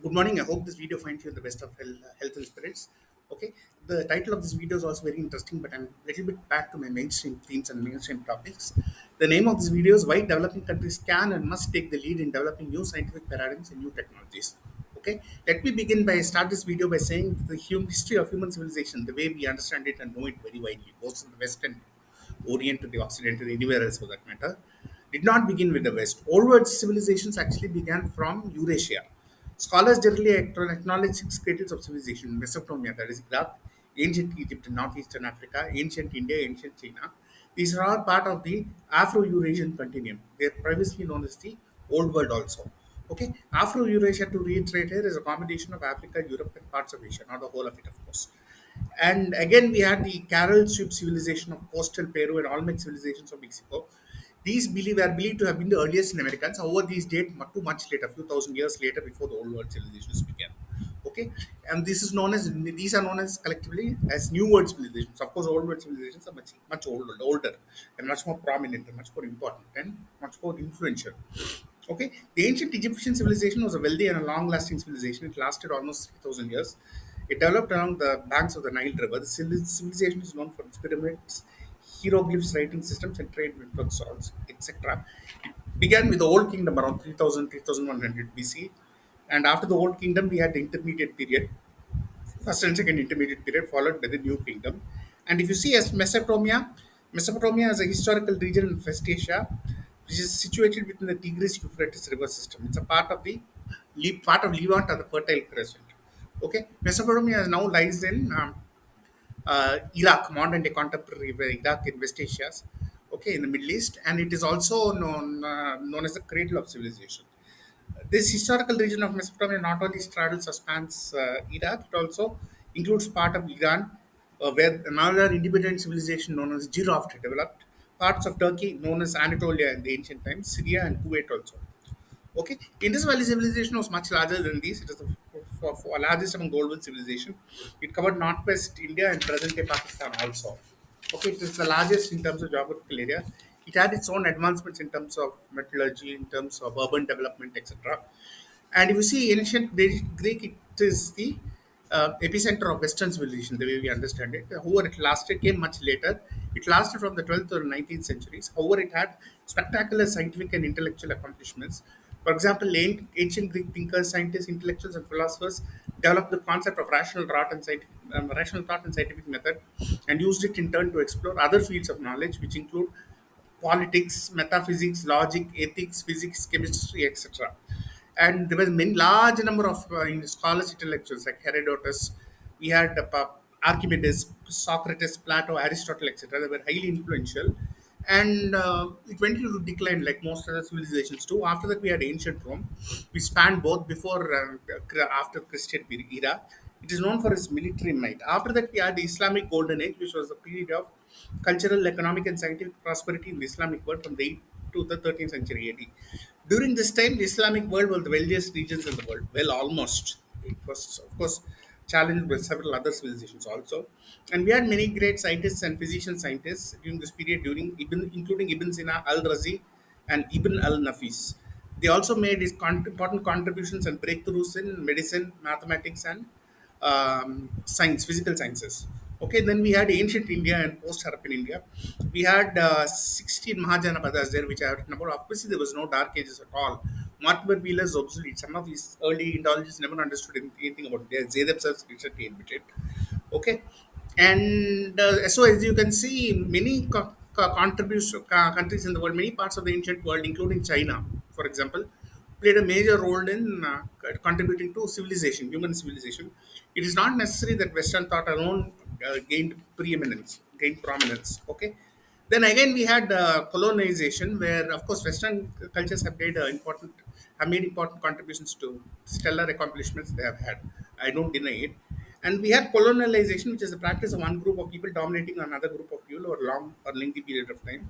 Good morning. I hope this video finds you in the best of health and spirits. Okay, the title of this video is also very interesting, but I'm a little bit back to my mainstream themes and mainstream topics. The name of this video is Why Developing Countries Can and Must Take the Lead in Developing New Scientific Paradigms and New Technologies. Okay, let me begin by start this video by saying the history of human civilization, the way we understand it and know it very widely, both in the West and Orient to the Occident and anywhere else for that matter, did not begin with the West. Old world civilizations actually began from Eurasia. Scholars generally acknowledge six cradles of civilization: Mesopotamia, that is Iraq, ancient Egypt and northeastern Africa, ancient India, ancient China. These are all part of the Afro-Eurasian continuum. They are previously known as the Old World also. Okay, Afro-Eurasia, to reiterate here, is a combination of Africa, Europe, and parts of Asia, not the whole of it, of course. And again, we had the Carol Sweep civilization of coastal Peru and Olmec civilizations of Mexico. Are believed to have been the earliest in Americans. However, these date to much later, a few thousand years later, before the old world civilizations began. Okay, and these are known as collectively as New World civilizations. Of course, old world civilizations are much older, and much more prominent, and much more important, and much more influential. Okay, the ancient Egyptian civilization was a wealthy and a long-lasting civilization. It lasted almost 3,000 years. It developed along the banks of the Nile River. The civilization is known for its pyramids, hieroglyphs, writing systems, and trade networks, etc. It began with the Old Kingdom around 3,100 BC, and after the Old Kingdom, we had the intermediate period, first and second intermediate period, followed by the New Kingdom. And if you see as Mesopotamia is a historical region in West Asia, which is situated within the Tigris-Euphrates river system. It's a part of Levant or the Fertile Crescent. Okay, Mesopotamia now lies in Iraq, modern day contemporary Iraq in West Asia, okay, in the Middle East, and it is also known as the cradle of civilization. This historical region of Mesopotamia not only straddles or spans Iraq, it also includes part of Iran, where another independent civilization known as Jiroft developed, parts of Turkey known as Anatolia in the ancient times, Syria and Kuwait also. Okay, Indus Valley civilization was much larger than these. It is the largest among global civilization. It covered northwest India and present-day Pakistan also. Okay, it is the largest in terms of geographical area. It had its own advancements in terms of metallurgy, in terms of urban development, etc. And if you see ancient Greek, it is the epicenter of Western civilization, the way we understand it. However, it lasted, came much later. It lasted from the 12th or 19th centuries. However, it had spectacular scientific and intellectual accomplishments. For example, ancient Greek thinkers, scientists, intellectuals, and philosophers developed the concept of rational thought and scientific method, and used it in turn to explore other fields of knowledge, which include politics, metaphysics, logic, ethics, physics, chemistry, etc. And there was many large number of scholars, intellectuals like Herodotus. We had Archimedes, Socrates, Plato, Aristotle, etc. They were highly influential, and it went into decline like most other civilizations too. After that, we had ancient Rome, which spanned both before and after Christian era. It is known for its military might. After that, we had the Islamic Golden Age, which was a period of cultural, economic, and scientific prosperity in the Islamic world from the 8th to the 13th century AD. During this time, the Islamic world was the wealthiest regions in the world. Well, almost. It was, of course, challenged with several other civilizations also. And we had many great scientists and physician scientists during this period, including Ibn Sina, Al-Razi, and Ibn al-Nafis. They also made important contributions and breakthroughs in medicine, mathematics, and physical sciences. Okay, then we had ancient India and post-Harappan India. We had 16 Mahajanapadas there, which I have written about. Obviously, there was no dark ages at all. Mortimer Wheeler is obsolete. Some of these early Indologists never understood anything about it. They themselves recently admitted. Okay, and so as you can see, many countries in the world, many parts of the ancient world, including China, for example, played a major role in contributing to civilization, human civilization. It is not necessary that Western thought alone gained prominence. Okay. Then again, we had colonization, where of course Western cultures have made important contributions to stellar accomplishments they have had. I don't deny it. And we had colonialization, which is the practice of one group of people dominating another group of people over long or lengthy period of time.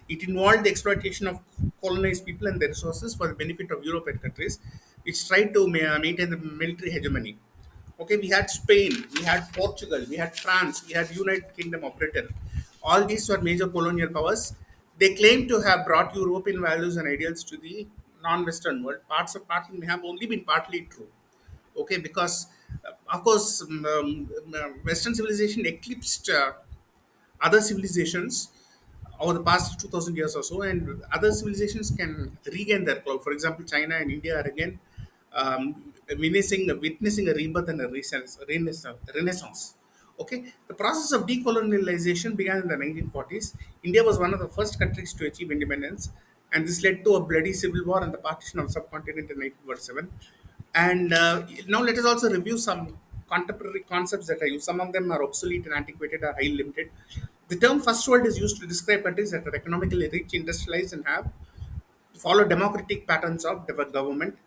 It involved the exploitation of colonized people and their resources for the benefit of European countries, which tried to maintain the military hegemony. Okay, we had Spain, we had Portugal, we had France, we had United Kingdom of Britain. All these were major colonial powers. They claim to have brought European values and ideals to the non-Western world. Parts of partly have only been partly true. Okay, because of course Western civilization eclipsed other civilizations over the past 2000 years or so, and other civilizations can regain their clout. For example, China and India are again witnessing a rebirth and a renaissance. Okay, the process of decolonialization began in the 1940s. India was one of the first countries to achieve independence, and this led to a bloody civil war and the partition of the subcontinent in 1947. And now let us also review some contemporary concepts that are used. Some of them are obsolete and antiquated or highly limited. The term first world is used to describe countries that are economically rich, industrialized, and have follow democratic patterns of government.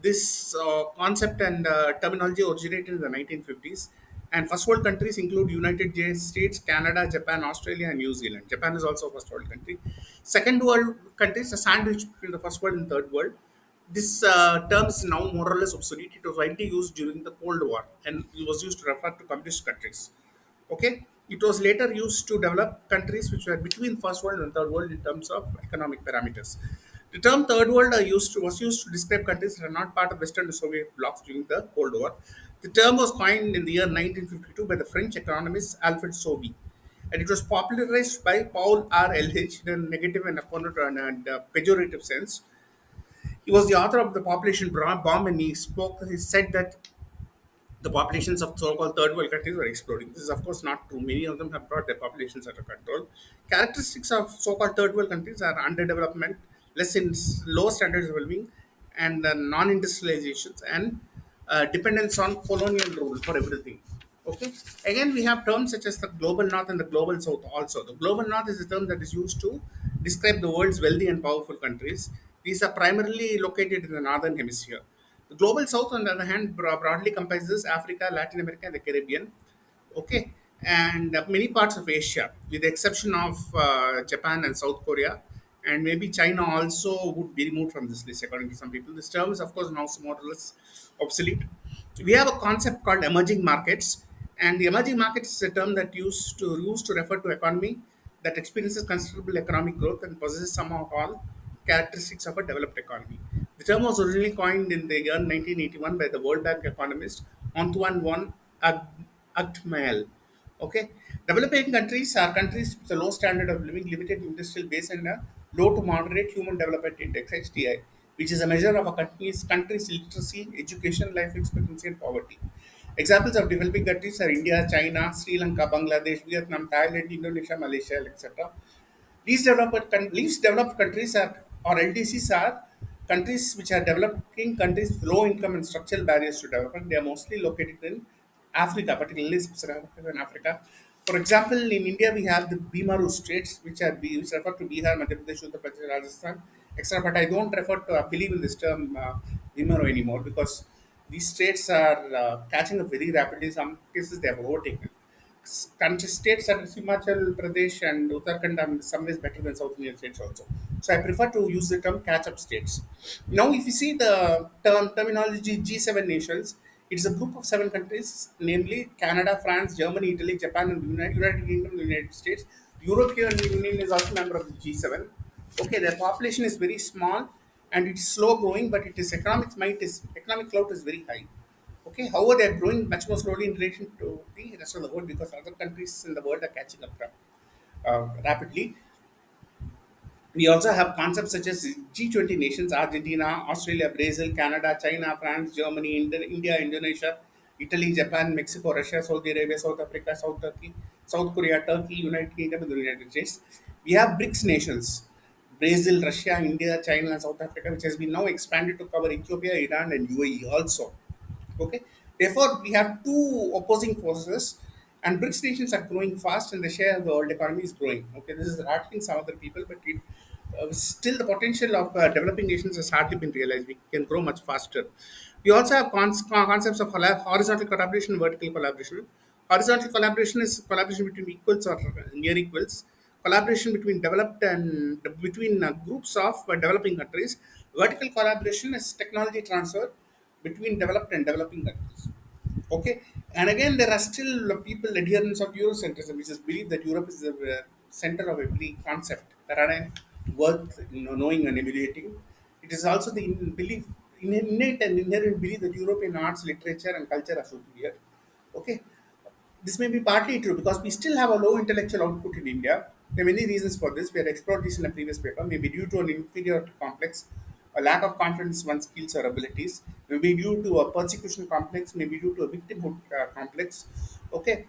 This concept and terminology originated in the 1950s. And first world countries include United States, Canada, Japan, Australia, and New Zealand. Japan is also a first world country. Second world countries are sandwiched between the first world and third world. This term is now more or less obsolete. It was widely used during the Cold War and it was used to refer to communist countries. Okay, it was later used to develop countries which were between first world and third world in terms of economic parameters. The term third world was used to describe countries that are not part of Western and Soviet blocs during the Cold War. The term was coined in the year 1952 by the French economist Alfred Sauvy, and it was popularized by Paul R. Ehrlich in a negative and pejorative sense. He was the author of the population bomb, and he said that the populations of so-called third world countries were exploding. This is of course not true. Many of them have brought their populations under control. Characteristics of so-called third world countries are underdevelopment, less in low standards of living, and non-industrializations and dependence on colonial rule for everything. Okay. Again, we have terms such as the global north and the global south. Also, the global north is a term that is used to describe the world's wealthy and powerful countries. These are primarily located in the northern hemisphere. The global south, on the other hand, broadly comprises Africa, Latin America, and the Caribbean. Okay, and many parts of Asia, with the exception of Japan and South Korea, and maybe China also would be removed from this list, according to some people. This term is, of course, now more or less obsolete. We have a concept called emerging markets, and the emerging markets is a term that used to refer to economy that experiences considerable economic growth and possesses some of all characteristics of a developed economy. The term was originally coined in the year 1981 by the World Bank economist Antoine von Agtmael. Okay, developing countries are countries with a low standard of living, limited industrial base, and a low to moderate human development index (HDI), which is a measure of a country's literacy, education, life expectancy, and poverty. Examples of developing countries are India, China, Sri Lanka, Bangladesh, Vietnam, Thailand, Indonesia, Malaysia, etc. Least developed countries are or LDCs are countries which are developing countries with low income and structural barriers to development. They are mostly located in Africa, particularly sub-Saharan Africa. For example, in India we have the Bimaru states, which refer to Bihar, Madhya Pradesh, Uttar Pradesh, Rajasthan, etc. But I don't refer to believe in this term Bimaru anymore because these states are catching up very rapidly. Some cases they have overtaken country states such as Himachal Pradesh and Uttarakhand are in some ways better than South Indian states also. So I prefer to use the term catch-up states. Now, if you see the terminology G7 nations, it's a group of seven countries, namely Canada, France, Germany, Italy, Japan, and the United Kingdom, and the United States. European Union is also a member of the G7. Okay, their population is very small and it's slow growing, but it is economic clout is very high. Okay, however, they are growing much more slowly in relation to the rest of the world because other countries in the world are catching up rapidly. We also have concepts such as G20 nations: Argentina, Australia, Brazil, Canada, China, France, Germany, India, Indonesia, Italy, Japan, Mexico, Russia, Saudi Arabia, South Africa, South Turkey, South Korea, Turkey, United Kingdom, and the United States. We have BRICS nations: Brazil, Russia, India, China, and South Africa, which has been now expanded to cover Ethiopia, Iran, and UAE also. Okay, therefore we have two opposing forces, and BRICS nations are growing fast, and the share of the world economy is growing. Okay, this is hurting some other people, but still the potential of developing nations has hardly been realized. We can grow much faster. We also have concepts of horizontal collaboration and vertical collaboration. Horizontal collaboration is collaboration between equals or near equals. Collaboration between developed and between groups of developing countries. Vertical collaboration is technology transfer between developed and developing countries. Okay, and again, there are still people adherents of Eurocentrism, which is believe that Europe is the center of every concept that are worth knowing and evaluating. It is also the belief innate and inherent belief that European arts, literature, and culture are superior. Okay, this may be partly true because we still have a low intellectual output in India. There are many reasons for this. We had explored this in a previous paper. Maybe due to an inferiority complex, a lack of confidence in one's skills or abilities, maybe due to a persecution complex, maybe due to a victimhood complex. Okay,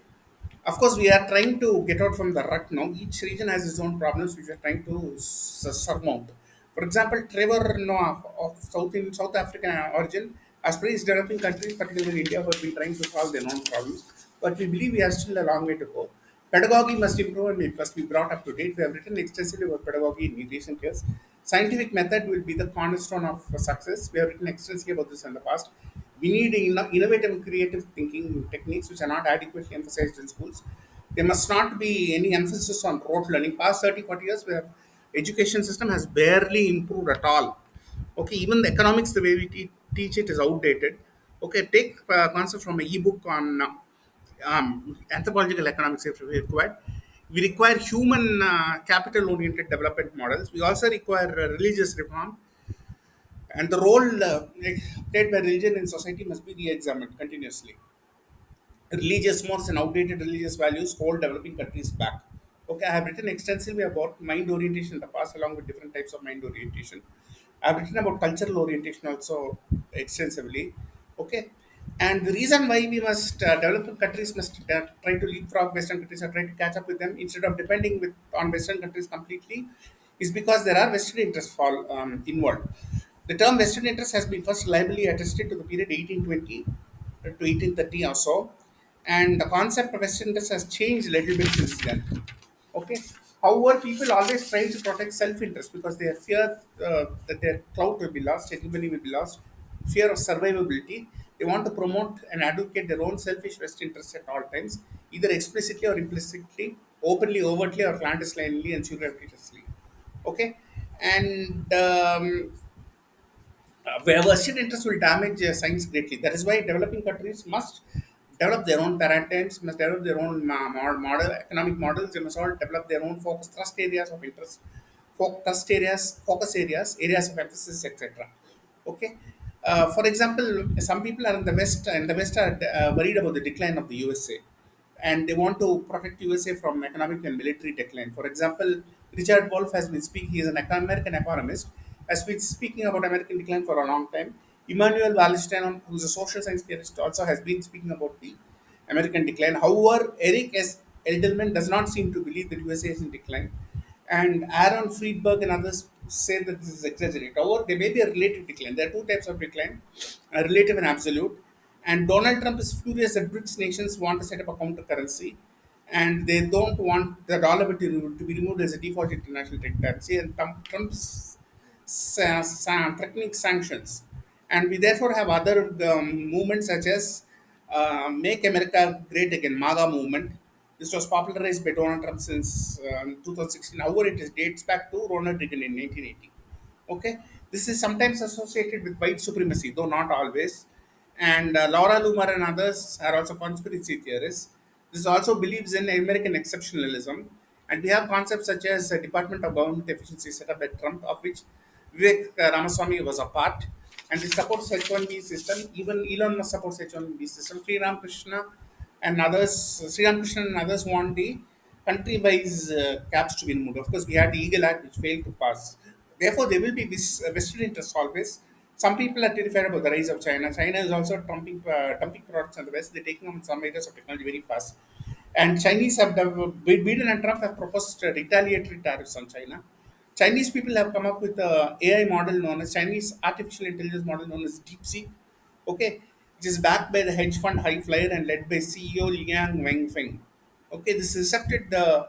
of course, we are trying to get out from the rut now. Each region has its own problems which we are trying to surmount. For example, Trevor Noah of South African origin has praised developing countries, particularly India, who have been trying to solve their own problems. But we believe we have still a long way to go. Pedagogy must improve and it must be brought up to date. We have written extensively about pedagogy in recent years. Scientific method will be the cornerstone of success. We have written extensively about this in the past. We need innovative and creative thinking techniques which are not adequately emphasized in schools. There must not be any emphasis on rote learning. Past 30, 40 years, where education system has barely improved at all. Okay, even the economics, the way we teach it is outdated. Okay, take concept from an ebook on anthropological economics if we require. We require human capital oriented development models. We also require religious reform, and the role played by religion in society must be re-examined continuously. Religious mores and outdated religious values hold developing countries back. Okay, I have written extensively about mind orientation in the past, along with different types of mind orientation. I have written about cultural orientation also extensively. Okay, and the reason why we must developing countries must try to leapfrog Western countries or try to catch up with them instead of depending on Western countries completely, is because there are vested interests involved. The term vested interest has been first liably attested to the period 1820 to 1830 or so, and the concept of vested interest has changed a little bit since then. Okay. However, people always try to protect self-interest because they fear that their clout will be lost, hegemony will be lost, fear of survivability. They want to promote and advocate their own selfish vested interests at all times, either explicitly or implicitly, openly, overtly, or clandestinely and surreptitiously. Okay, and where vested interest will damage science greatly. That is why developing countries must develop their own paradigms, must develop their own model, economic models. They must all develop their own focus, thrust areas of interest, focus areas, areas of emphasis, etc. Okay. For example, some people are in the West are worried about the decline of the USA, and they want to protect USA from economic and military decline. For example, Richard Wolff has been speaking. He is an American economist, has been speaking about American decline for a long time. Emmanuel Wallerstein, who is a social science theorist, also has been speaking about the American decline. However, Eric S. Edelman does not seem to believe that USA is in decline, and Aaron Friedberg and others say that this is exaggerated. However, there may be a relative decline. There are two types of decline, a relative and absolute. And Donald Trump is furious that BRICS nations want to set up a counter currency, and they don't want the dollar to be removed as a default international trade currency. And Trump's threatening sanctions. And we therefore have other movements such as Make America Great Again, MAGA movement. This was popularized by Donald Trump since 2016. However, it dates back to Ronald Reagan in 1980. Okay, this is sometimes associated with white supremacy, though not always. And Laura Loomer and others are also conspiracy theorists. This also believes in American exceptionalism, and we have concepts such as Department of Government Efficiency set up by Trump, of which Vivek Ramaswamy was a part, and it supports H1B system. Even Elon Musk supports H1B system. Sri Ramakrishna and others want the country-wise caps to be removed. Of course, we had the Eagle Act, which failed to pass. Therefore, there will be this vested interest always. Some people are terrified about the rise of China. China is also dumping products on the West. They're taking on some areas of technology very fast. And Biden and Trump have proposed retaliatory tariffs on China. Chinese people have come up with a AI model known as Chinese artificial intelligence model known as DeepSeek. Okay, which is backed by the hedge fund High Flyer and led by CEO Liang Wenfeng. Okay, this disrupted the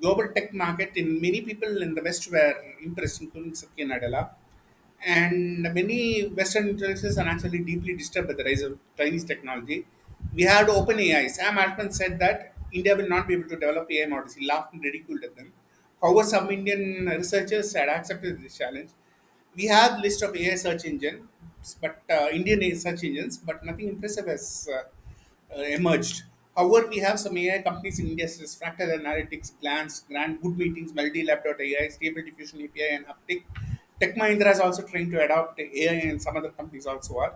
global tech market. In many people in the West were impressed, including Satya Nadella. And many Western intellectuals are naturally deeply disturbed by the rise of Chinese technology. We had OpenAI. Sam Altman said that India will not be able to develop AI models. He laughed and ridiculed at them. However, some Indian researchers had accepted this challenge. We have list of AI search engine, but Indian AI search engines, but nothing impressive has emerged. However, we have some AI companies in India such as Fractal Analytics, Glance, Grand Good Meetings, Melody Lab.ai, Stable Diffusion API, and Uptick. Tech Mahindra is also trying to adopt AI, and some other companies also are.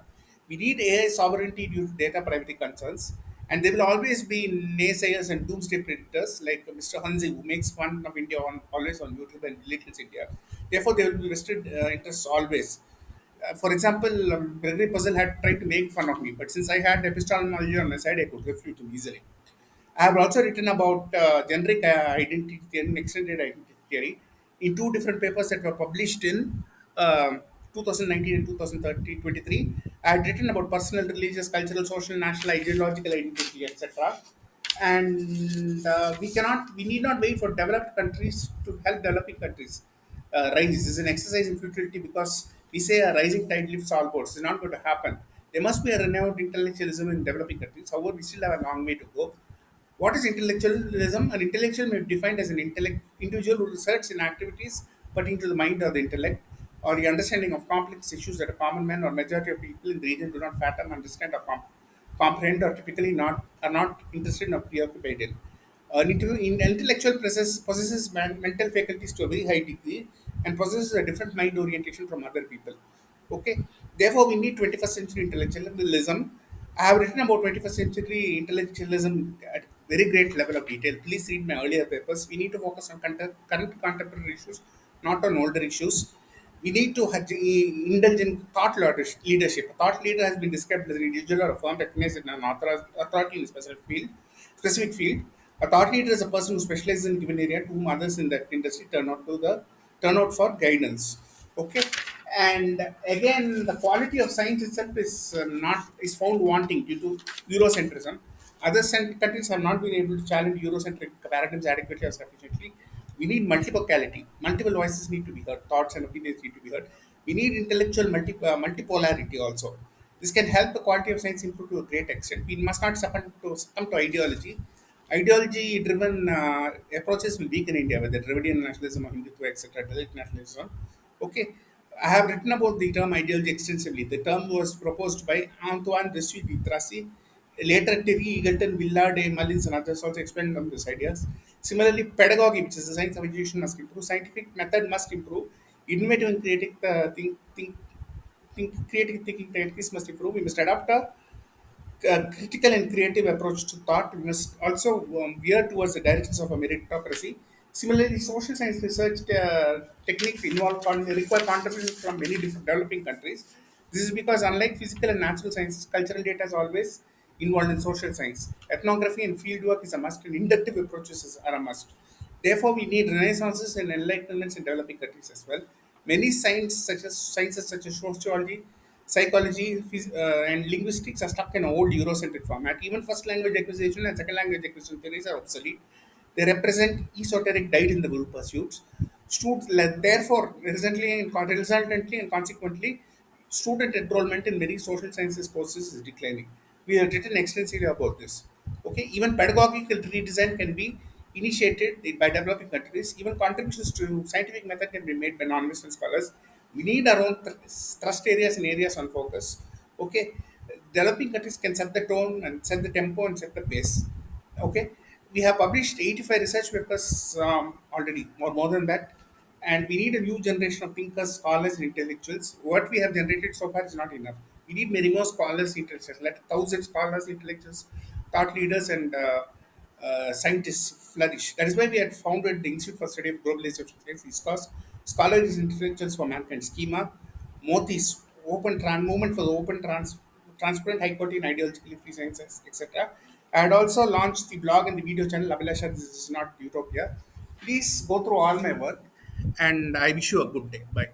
We need AI sovereignty due to data privacy concerns, and there will always be naysayers and doomsday predators like Mr. Hanzi, who makes fun of India always on YouTube and belittles India. Therefore, there will be vested interests always. For example, Gregory Puzzle had tried to make fun of me, but since I had epistemology on my side, I could refute him easily. I have also written about generic identity theory and extended identity theory in two different papers that were published in 2019 and 2023. I had written about personal, religious, cultural, social, national, ideological identity, etc. And we need not wait for developed countries to help developing countries rise. This is an exercise in futility because we say a rising tide lifts all boats. It's not going to happen. There must be a renewed intellectualism in developing countries. However, we still have a long way to go. What is intellectualism? An intellectual may be defined as an individual who researches in activities pertaining to the mind or the intellect or the understanding of complex issues that a common man or majority of people in the region do not fathom, understand, or comprehend, or typically not are not interested or preoccupied in. Intellectual possesses mental faculties to a very high degree and possesses a different mind orientation from other people. Okay, therefore, we need 21st century intellectualism. I have written about 21st century intellectualism at very great level of detail. Please read my earlier papers. We need to focus on current contemporary issues, not on older issues. We need to indulge in thought leadership. A thought leader has been described as an individual or a firm recognized in an authority in a specific field. Specific field. A thought leader is a person who specializes in a given area to whom others in that industry turn out for guidance. Okay, and again, the quality of science itself is not is found wanting due to Eurocentrism. Other countries have not been able to challenge Eurocentric paradigms adequately or sufficiently. We need multipocality. Multiple voices need to be heard. Thoughts and opinions need to be heard. We need intellectual multipolarity also. This can help the quality of science improve to a great extent. We must not succumb to ideology. Ideology-driven approaches will weaken India, whether Dravidian nationalism or Hindutva, etc., Dalit nationalism. Okay, I have written about the term ideology extensively. The term was proposed by Antoine de Suisse. Later, Terry Eagleton, Villard, A. Mullins, and others also expanded on these ideas. Similarly, pedagogy, which is the science of education, must improve. Scientific method must improve. Innovative and creative thinking techniques must improve. We must adopt a critical and creative approach to thought. We must also veer towards the directions of a meritocracy. Similarly, social science research techniques require contributions from many different developing countries. This is because, unlike physical and natural sciences, cultural data is always involved in social science. Ethnography and fieldwork is a must, and inductive approaches are a must. Therefore, we need renaissances and enlightenments in developing countries as well. Many sciences such as sociology, psychology, and linguistics are stuck in an old Eurocentric format. Even first language acquisition and second language acquisition theories are obsolete. They represent esoteric died in the group pursuits. Therefore, resultantly and consequently, student enrollment in many social sciences courses is declining. We have written extensively about this. Okay, even pedagogical redesign can be initiated by developing countries. Even contributions to scientific method can be made by non-Western scholars. We need our own thrust areas and areas on focus. Okay, developing countries can set the tone and set the tempo and set the pace. Okay, we have published 85 research papers already, or more than that, and we need a new generation of thinkers, scholars, and intellectuals. What we have generated so far is not enough. We need many more scholars, intellectuals, let 1,000 scholars, intellectuals, thought leaders, and scientists flourish. That is why we had founded the Institute for Study of Globalization Science, ISCOS, Scholars Intellectuals for Mankind Schema, MOTIS, Movement for the Transparent, High Quality, and Ideologically Free Sciences, etc. I had also launched the blog and the video channel Abhilasha. This is not Utopia. Please go through all my work, and I wish you a good day. Bye.